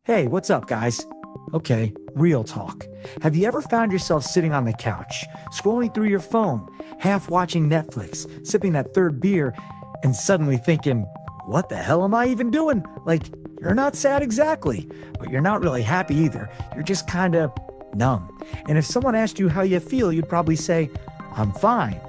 Hey, what's up, guys? Okay, real talk. Have you ever found yourself sitting on the couch, scrolling through your phone, half watching Netflix, sipping that third beer, and suddenly thinking, what the hell am I even doing? Like, you're not sad exactly, but you're not really happy either. You're just kind of numb. And if someone asked you how you feel, you'd probably say, I'm fine.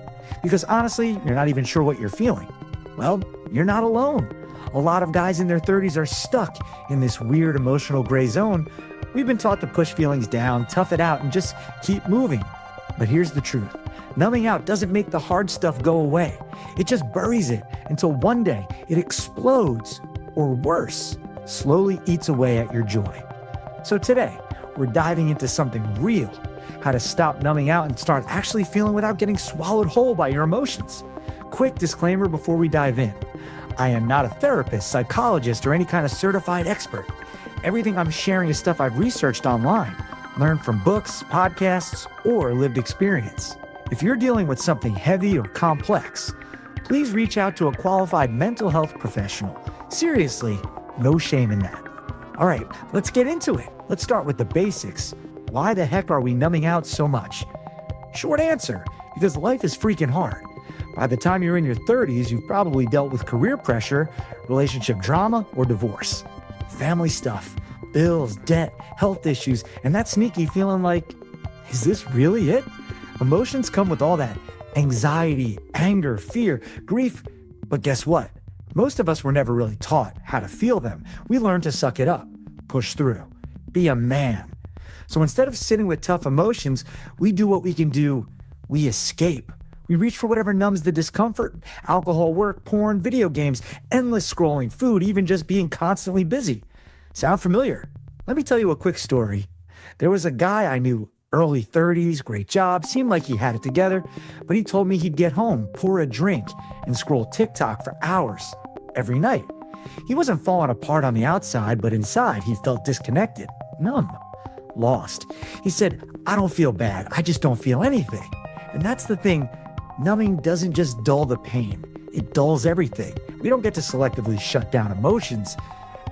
Because honestly, you're not even sure what you're feeling. Well, you're not alone. A lot of guys in their 30s are stuck in this weird emotional gray zone. We've been taught to push feelings down, tough it out, and just keep moving. But here's the truth. Numbing out doesn't make the hard stuff go away. It just buries it until one day it explodes, or worse, slowly eats away at your joy. So today, we're diving into something real, how to stop numbing out and start actually feeling without getting swallowed whole by your emotions. Quick disclaimer before we dive in. I am not a therapist, psychologist, or any kind of certified expert. Everything I'm sharing is stuff I've researched online, learned from books, podcasts, or lived experience. If you're dealing with something heavy or complex, please reach out to a qualified mental health professional. Seriously, no shame in that. All right, let's get into it. Let's start with the basics. Why the heck are we numbing out so much? Short answer, because life is freaking hard. By the time you're in your 30s, you've probably dealt with career pressure, relationship drama, or divorce. Family stuff, bills, debt, health issues, and that sneaky feeling like, is this really it? Emotions come with all that anxiety, anger, fear, grief. But guess what? Most of us were never really taught how to feel them. We learned to suck it up, push through, be a man. So instead of sitting with tough emotions, we do what we can do. We escape. We reach for whatever numbs the discomfort: alcohol, work, porn, video games, endless scrolling, food, even just being constantly busy. Sound familiar? Let me tell you a quick story. There was a guy I knew, early 30s, great job, seemed like he had it together, but he told me he'd get home, pour a drink, and scroll TikTok for hours every night. He wasn't falling apart on the outside, but inside he felt disconnected, numb, lost. He said, I don't feel bad, I just don't feel anything. And that's the thing. Numbing doesn't just dull the pain, it dulls everything. We don't get to selectively shut down emotions.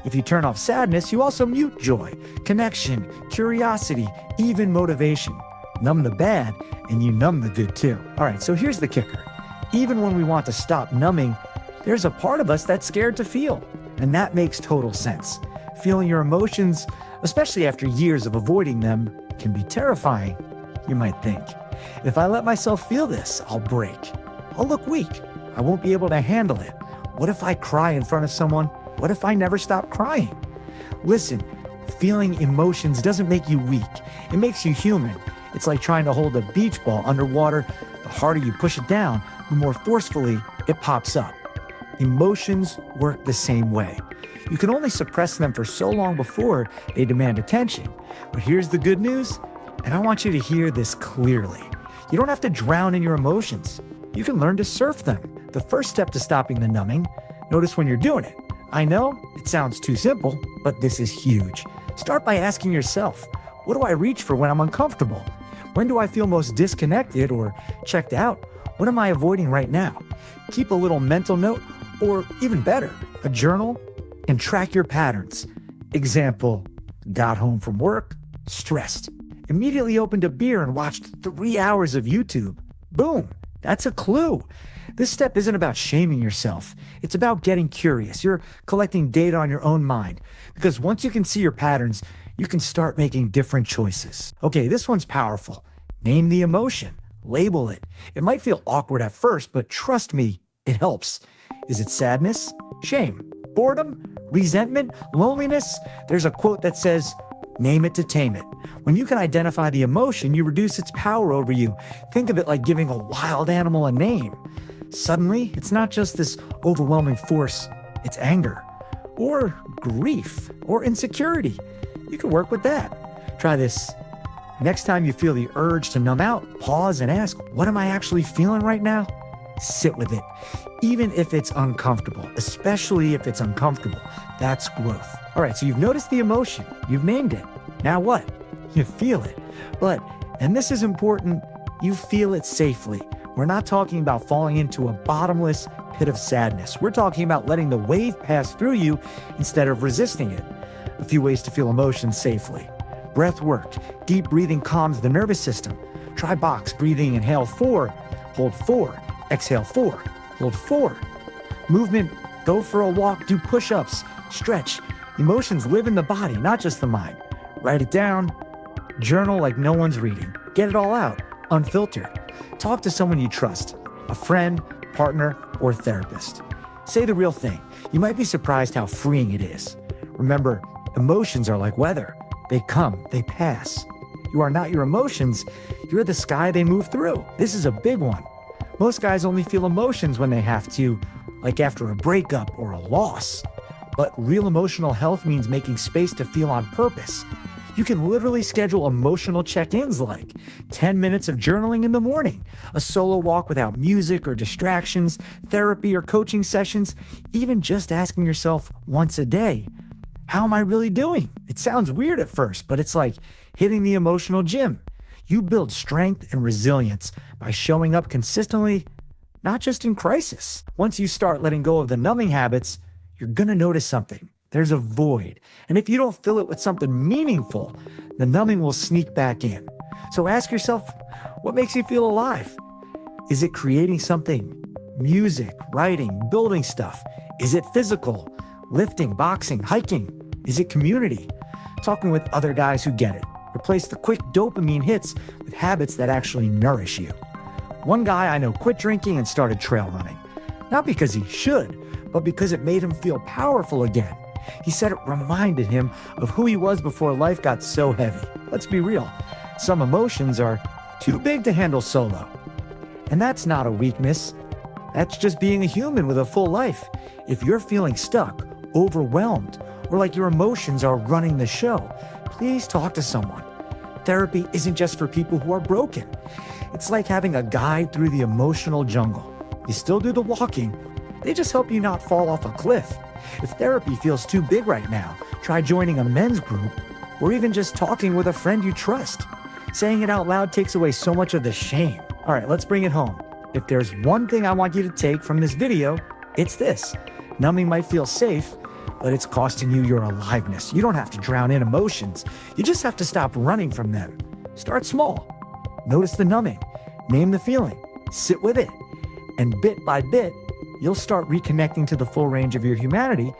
If you turn off sadness, you also mute joy, connection, curiosity, even motivation. Numb the bad, and you numb the good too. All right, so here's the kicker. Even when we want to stop numbing, there's a part of us that's scared to feel. And that makes total sense. Feeling your emotions, especially after years of avoiding them, can be terrifying, you might think. If I let myself feel this, I'll break. I'll look weak. I won't be able to handle it. What if I cry in front of someone? What if I never stop crying? Listen, feeling emotions doesn't make you weak. It makes you human. It's like trying to hold a beach ball underwater. The harder you push it down, the more forcefully it pops up. Emotions work the same way. You can only suppress them for so long before they demand attention. But here's the good news, and I want you to hear this clearly. You don't have to drown in your emotions. You can learn to surf them. The first step to stopping the numbing, notice when you're doing it. I know it sounds too simple, but this is huge. Start by asking yourself, what do I reach for when I'm uncomfortable? When do I feel most disconnected or checked out? What am I avoiding right now? Keep a little mental note, or even better, a journal, and track your patterns. Example, got home from work, stressed. Immediately opened a beer and watched 3 hours of YouTube. Boom, that's a clue. This step isn't about shaming yourself. It's about getting curious. You're collecting data on your own mind. Because once you can see your patterns, you can start making different choices. Okay, this one's powerful. Name the emotion. Label it. It might feel awkward at first, but trust me, it helps. Is it sadness? Shame? Boredom? Resentment? Loneliness? There's a quote that says, name it to tame it. When you can identify the emotion, you reduce its power over you. Think of it like giving a wild animal a name. Suddenly, it's not just this overwhelming force, it's anger, or grief, or insecurity. You can work with that. Try this. Next time you feel the urge to numb out, pause and ask, what am I actually feeling right now? Sit with it. Even if it's uncomfortable, especially if it's uncomfortable, that's growth. All right, so you've noticed the emotion, you've named it. Now what? You feel it. But, and this is important, you feel it safely. We're not talking about falling into a bottomless pit of sadness. We're talking about letting the wave pass through you instead of resisting it. A few ways to feel emotions safely. Breath work. Deep breathing calms the nervous system. Try box breathing. Inhale 4, hold 4, exhale 4, hold 4. Movement, go for a walk, do push-ups, stretch. Emotions live in the body, not just the mind. Write it down, journal like no one's reading. Get it all out, unfiltered. Talk to someone you trust, a friend, partner, or therapist. Say the real thing. You might be surprised how freeing it is. Remember, emotions are like weather. They come, they pass. You are not your emotions, you're the sky they move through. This is a big one. Most guys only feel emotions when they have to, like after a breakup or a loss. But real emotional health means making space to feel on purpose. You can literally schedule emotional check-ins like 10 minutes of journaling in the morning, a solo walk without music or distractions, therapy or coaching sessions, even just asking yourself once a day, how am I really doing? It sounds weird at first, but it's like hitting the emotional gym. You build strength and resilience by showing up consistently, not just in crisis. Once you start letting go of the numbing habits, you're gonna notice something. There's a void. And if you don't fill it with something meaningful, the numbing will sneak back in. So ask yourself, what makes you feel alive? Is it creating something? Music, writing, building stuff? Is it physical? Lifting, boxing, hiking? Is it community? Talking with other guys who get it. Replace the quick dopamine hits with habits that actually nourish you. One guy I know quit drinking and started trail running. Not because he should, but because it made him feel powerful again. He said it reminded him of who he was before life got so heavy. Let's be real. Some emotions are too big to handle solo. And that's not a weakness. That's just being a human with a full life. If you're feeling stuck, overwhelmed, or like your emotions are running the show, please talk to someone. Therapy isn't just for people who are broken. It's like having a guide through the emotional jungle. You still do the walking. They just help you not fall off a cliff. If therapy feels too big right now, try joining a men's group or even just talking with a friend you trust. Saying it out loud takes away so much of the shame. All right, let's bring it home. If there's one thing I want you to take from this video, it's this. Numbing might feel safe, but it's costing you your aliveness. You don't have to drown in emotions. You just have to stop running from them. Start small. Notice the numbing. Name the feeling. Sit with it. And bit by bit, you'll start reconnecting to the full range of your humanity,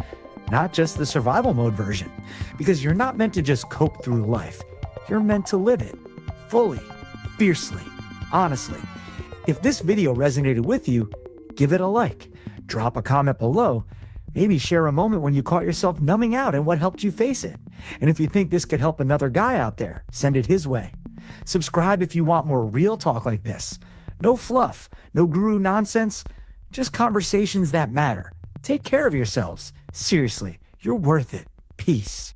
not just the survival mode version. Because you're not meant to just cope through life. You're meant to live it. Fully. Fiercely. Honestly. If this video resonated with you, give it a like. Drop a comment below. Maybe share a moment when you caught yourself numbing out and what helped you face it. And if you think this could help another guy out there, send it his way. Subscribe if you want more real talk like this. No fluff, no guru nonsense, just conversations that matter. Take care of yourselves. Seriously, you're worth it. Peace.